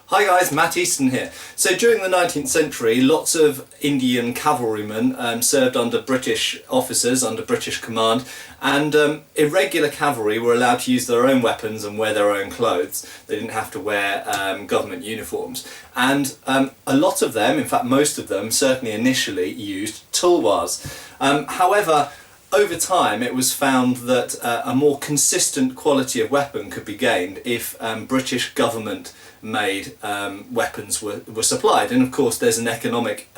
Hi guys, Matt Easton here. So during the 19th century, lots of Indian cavalrymen served under British officers, under British command, and irregular cavalry were allowed to use their own weapons and wear their own clothes. They didn't have to wear government uniforms. And a lot of them, in fact most of them, certainly initially used tulwars. However, over time it was found that a more consistent quality of weapon could be gained if British government made weapons were supplied. And of course there's an economic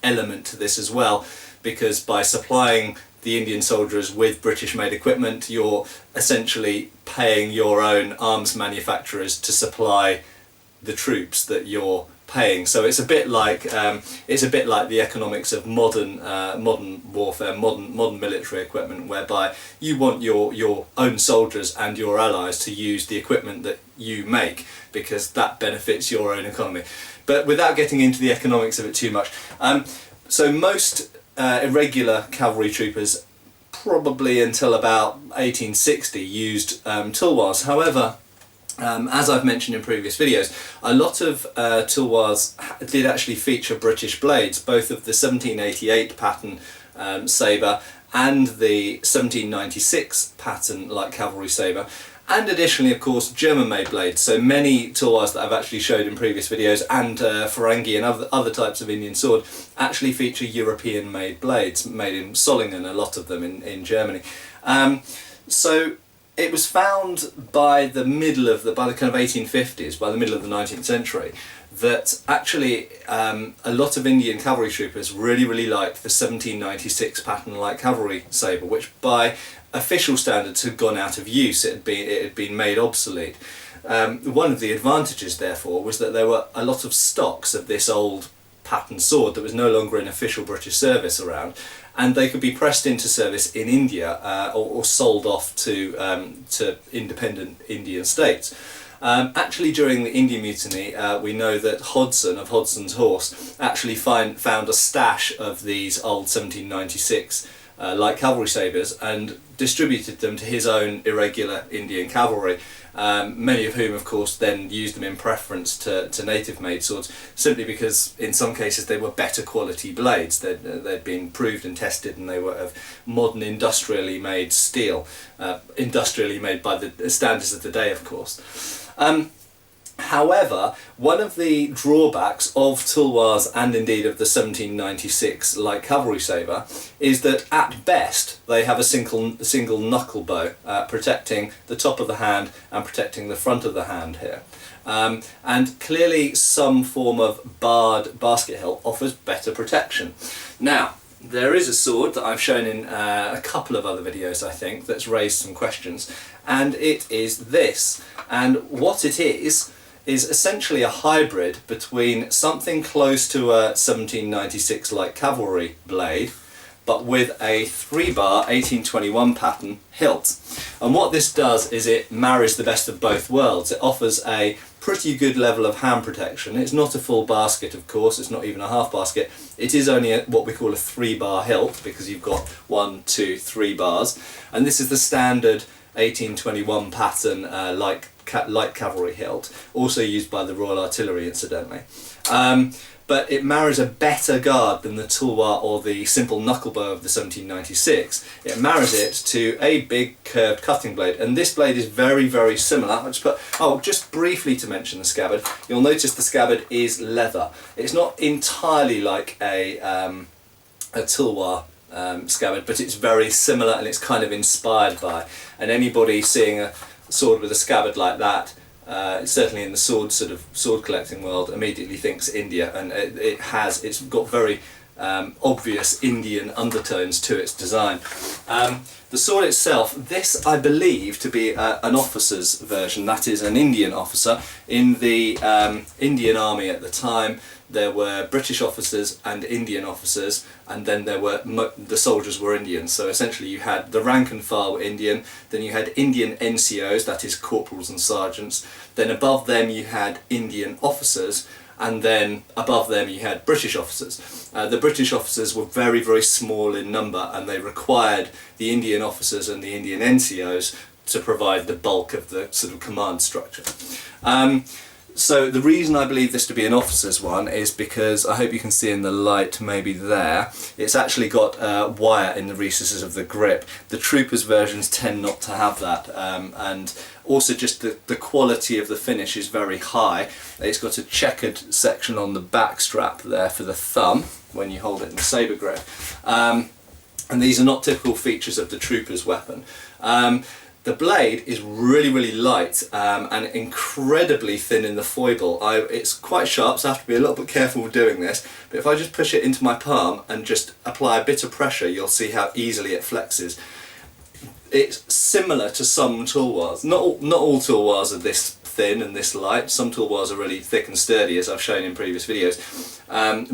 element to this as well, because by supplying the Indian soldiers with British made equipment, you're essentially paying your own arms manufacturers to supply the troops that you're paying. So it's a bit like the economics of modern warfare, modern military equipment, whereby you want your own soldiers and your allies to use the equipment that you make, because that benefits your own economy. But without getting into the economics of it too much, so most irregular cavalry troopers, probably until about 1860, used tulwars. However, as I've mentioned in previous videos, a lot of tulwars did actually feature British blades, both of the 1788 pattern sabre and the 1796 pattern light cavalry sabre, and additionally of course German made blades. So many tulwars that I've actually showed in previous videos, and Farangi and other types of Indian sword, actually feature European made blades, made in Solingen, a lot of them in Germany. So it was found by the middle of by the kind of 1850s, by the middle of the 19th century, that actually a lot of Indian cavalry troopers really liked the 1796 pattern light cavalry sabre, which by official standards had gone out of use. It had been made obsolete. One of the advantages, therefore, was that there were a lot of stocks of this old pattern sword that was no longer in official British service around, and they could be pressed into service in India or sold off to independent Indian states. Actually, during the Indian Mutiny, we know that Hodson, of Hodson's Horse, actually found a stash of these old 1796 light cavalry sabres and distributed them to his own irregular Indian cavalry, many of whom of course then used them in preference to native made swords, simply because in some cases they were better quality blades. They'd been proved and tested, and they were of modern industrially made steel, industrially made by the standards of the day of course. However, one of the drawbacks of tulwars, and indeed of the 1796 light cavalry sabre, is that at best they have a single knuckle bow protecting the top of the hand and protecting the front of the hand here. And clearly some form of barred basket hilt offers better protection. Now, there is a sword that I've shown in a couple of other videos, I think, that's raised some questions, and it is this. And what it is essentially a hybrid between something close to a 1796 light cavalry blade, but with a 3-bar 1821 pattern hilt. And what this does is it marries the best of both worlds. It offers a pretty good level of hand protection. It's not a full basket, of course, it's not even a half basket. It is only what we call a 3-bar hilt, because you've got 1, 2, 3 bars. And this is the standard 1821 pattern light cavalry hilt, also used by the Royal Artillery incidentally. But it marries a better guard than the tulwar or the simple knuckle bow of the 1796. It marries it to a big curved cutting blade, and this blade is very similar. Just briefly to mention the scabbard, you'll notice the scabbard is leather. It's not entirely like a tulwar scabbard, but it's very similar, and it's kind of inspired by. And anybody seeing a sword with a scabbard like that, certainly in the sword collecting world, immediately thinks India, and it's got very obvious Indian undertones to its design. The sword itself, this I believe to be an officer's version, that is an Indian officer. In the Indian army at the time, there were British officers and Indian officers, and then there were the soldiers were Indian. So essentially you had the rank and file were Indian, then you had Indian NCOs, that is corporals and sergeants, then above them you had Indian officers, and then above them you had British officers. The British officers were very small in number, and they required the Indian officers and the Indian NCOs to provide the bulk of the sort of command structure. So the reason I believe this to be an officer's one is because, I hope you can see in the light maybe there, it's actually got wire in the recesses of the grip. The troopers versions tend not to have that, and also just the quality of the finish is very high. It's got a checkered section on the back strap there for the thumb when you hold it in the sabre grip, and these are not typical features of the trooper's weapon. The blade is really light and incredibly thin in the foible. It's quite sharp, so I have to be a little bit careful with doing this, but if I just push it into my palm and just apply a bit of pressure, you'll see how easily it flexes. It's similar to some tulwars. Not all tulwars are this thin and this light. Some tulwars are really thick and sturdy, as I've shown in previous videos,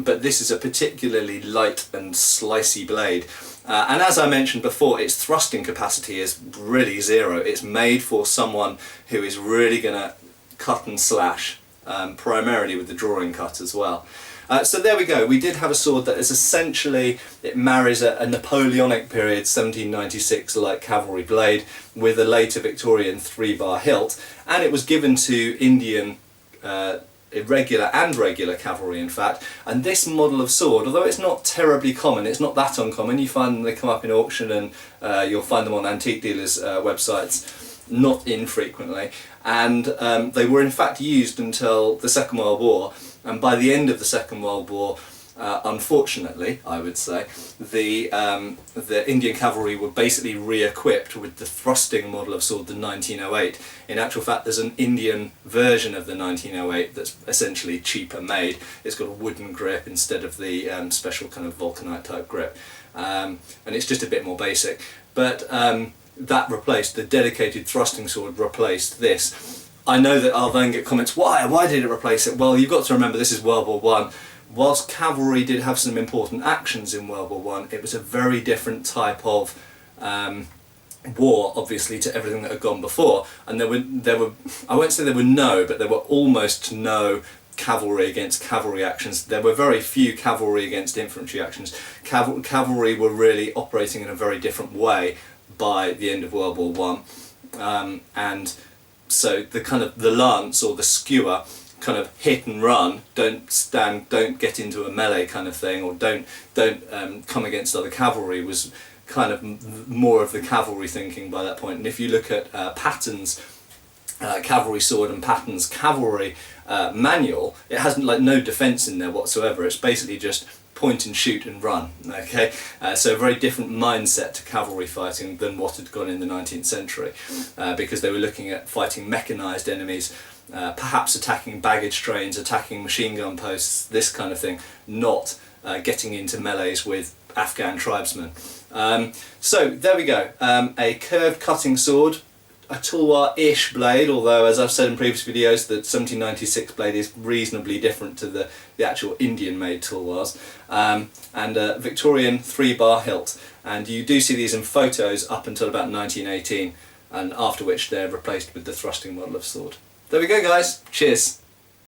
but this is a particularly light and slicey blade. And as I mentioned before, its thrusting capacity is really zero. It's made for someone who is really going to cut and slash, primarily with the drawing cut as well. So there we go, we did have a sword that is essentially, it marries a Napoleonic period 1796 light cavalry blade with a later Victorian 3-bar hilt, and it was given to Indian irregular and regular cavalry in fact, and this model of sword, although it's not terribly common, it's not that uncommon, you find them, they come up in auction, and you'll find them on antique dealers' websites not infrequently, and they were in fact used until the Second World War, and by the end of the Second World War, unfortunately, I would say, the Indian cavalry were basically re-equipped with the thrusting model of sword, the 1908. In actual fact, there's an Indian version of the 1908 that's essentially cheaper made. It's got a wooden grip instead of the special kind of vulcanite type grip, and it's just a bit more basic. But that replaced, the dedicated thrusting sword replaced this. I know that I'll then get comments, why did it replace it? Well, you've got to remember this is World War One. Whilst cavalry did have some important actions in World War One, it was a very different type of war, obviously, to everything that had gone before. And there were I won't say there were no, but there were almost no cavalry against cavalry actions. There were very few cavalry against infantry actions. Cavalry were really operating in a very different way by the end of World War One, and so the lance or the skewer, kind of hit and run, don't get into a melee kind of thing, or don't come against other cavalry, was kind of more of the cavalry thinking by that point. And if you look at Patton's cavalry sword and Patton's cavalry manual, it has no defence in there whatsoever. It's basically just point and shoot and run. Okay, so a very different mindset to cavalry fighting than what had gone in the 19th century, because they were looking at fighting mechanised enemies, perhaps attacking baggage trains, attacking machine gun posts, this kind of thing, not getting into melees with Afghan tribesmen. So there we go, a curved cutting sword, a tulwar-ish blade, although as I've said in previous videos, the 1796 blade is reasonably different to the actual Indian-made tulwars, and a Victorian 3-bar hilt. And you do see these in photos up until about 1918, and after which they're replaced with the thrusting model of sword. There we go guys, cheers!